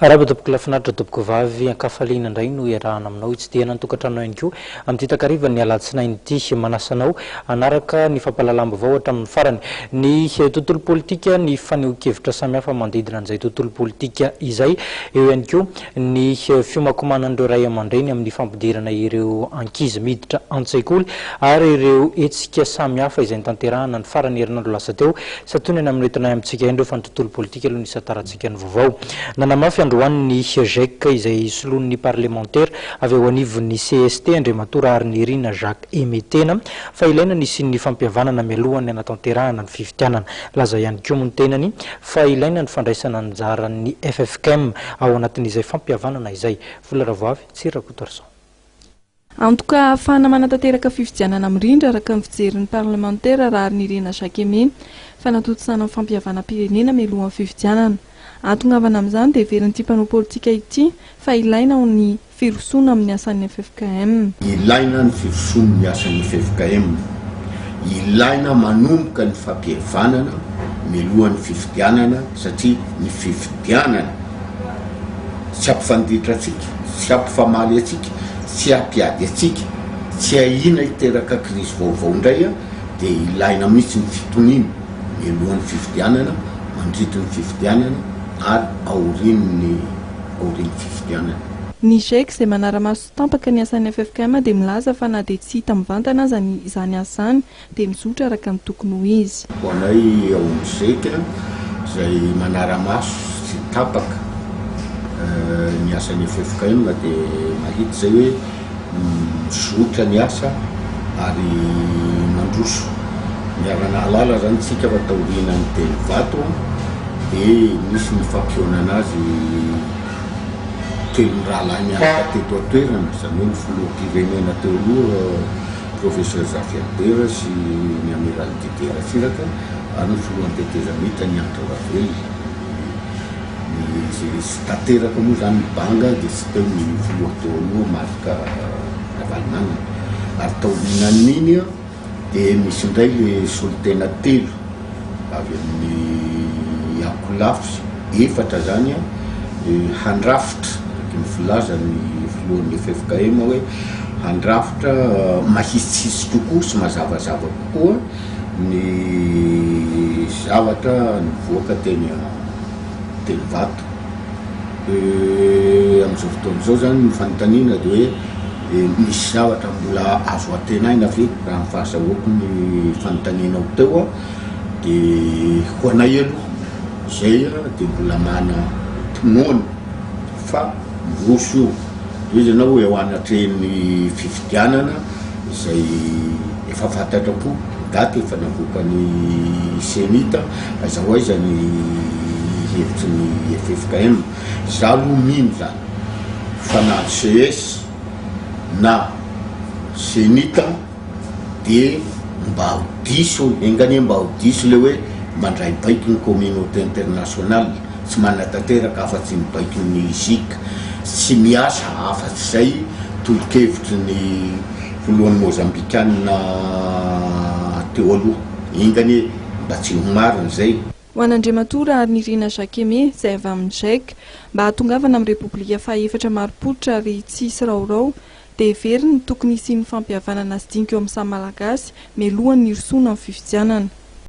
Araba topoko lafinaritra topoko vavy ankafaliana indray no iarahana aminao tsy dia nantokatrano ihany koa amin'ity takarivan'ny alatsinainy ity manasanao anaraka ny fampahalalam-baovao hatramin'ny farany ny tontolo politika ny faneho-kevitra samihafa manodidina an'izay tontolo politika izay eo ihany koa ny fiomakomanan'ireo ray aman-dreny amin'ny fampidirana ireo ankizy miditra an-tsekoly ary ireo etsika samihafa izay nitanterahana ny farany herinandro lasa teo satonany amin'ny entinay amintsika indreo fa ny tontolo politika aloha ny isataratsika ny vaovao Nanamafy androany ny GEC izay solon'ny parlementaire avy eo anivon'ny CST Raharinirina Jacques Aimé tena fa ilaina ny sy ny fampihavanana mialohan'ny anatanterahana ny fifidianana laza ihany koa moa tenany fa ilaina ny fandraisana anjaran'ny FFKM ao anatin'izay fampihavanana izay volaravoavy tsirakotorson. En tout cas, afahana manatateraka fifidianana mirindra araka ny fijerin'ny parlementaire Raharinirina Jacques Aimé fa natotosana ny fampihavanam-pirenena mialohan'ny fifidianana. Antongavana amin'izany dia veryn'ity mpanao politika ity fa ilaina ny firosoana amin'ny asan'ny FFKM. Ilaina ny firosoana amin'ny asan'ny FFKM. Ilaina manomboka ny fampihavanana mialohan'ny fifidianana satria ny fifidianana tsy ampifanditra atsika, tsy ampifamaly atsika, tsy ampiady atsika, tsy ahina hiteraka krizy vaovao indray dia ilaina mihitsy ny fitoniana mialohan'ny fifidianana, mandritry ny fifidianana ary aorian'ny fifidianana. Ny GEC izay manara-maso tampaka ny asan'ny FFKM dia milaza fa na dia tsy hita mivantana izany asany dia mizotra araka ny tokony ho izy. Ho anay ao amin'ny GEC izay manara-maso sy tapaka ny asan'ny FFKM dia mahita izay hoe mizotra ny asa ary mandroso miarana halala zany tsika fa taoriana ny teny vato dia misy ny fampihaonana azy telo raha lany araka teto atoerana izany hoe ny filoham-pirenena teo aloha professeur Zafiadera sy ny amiral Didera Siraka ary ny filohan'ny tetezamita ny Androany sy tanteraka moa zany ny banga dia tsy teo ny filoha teo aloha marika Ravalmanana ary taorinan'iny dia misy indray le solitena telo avy amin'ny akolafy efatra zany handrafitra ny filaza ny filohan'ny FFKM hoe handrafitra mahitsitsy kokoa sy mazavazava kokoa ny zavatra nivoaka teny vato. Amin'izao fotoan'izao zany ny fanontaniana dia hoe misy zavatra mbola azo atenaina ve raha ny fahasahoako ny fanontanianao teo dia ho anay aloha izay dia mbola mana mpinoana fa miroso io izy ianao hoe ho anatrehan'ny fifidianana izay efa fantatrapo daty efa navoaka ny senita azaho aiza ny hevitry ny FFKM za aloha mino zany fa na CS na senita dia mba ho diso engany mba ho diso le hoe mandray baiky ny communauté internationale tsy manatanteraka afa-tsy mibaiky ny zika tsy miasa afa-tsy izay tolo-kevitry ny filohan'ny mozambikanina teo aloha engany mba tsy homarina izay. Ho an'Andriamatora Raharinirina Jacques Aimé izay avy amin'ny GEC mba hatongavana amin'ny Repoblika faha-efatra maropolitra ary tsisy raorao dia very ny tokony sy ny fampihavanana sy dinika eo amin'ny samy malagasy mialohan'ny hirosoana amin'ny fifidianana.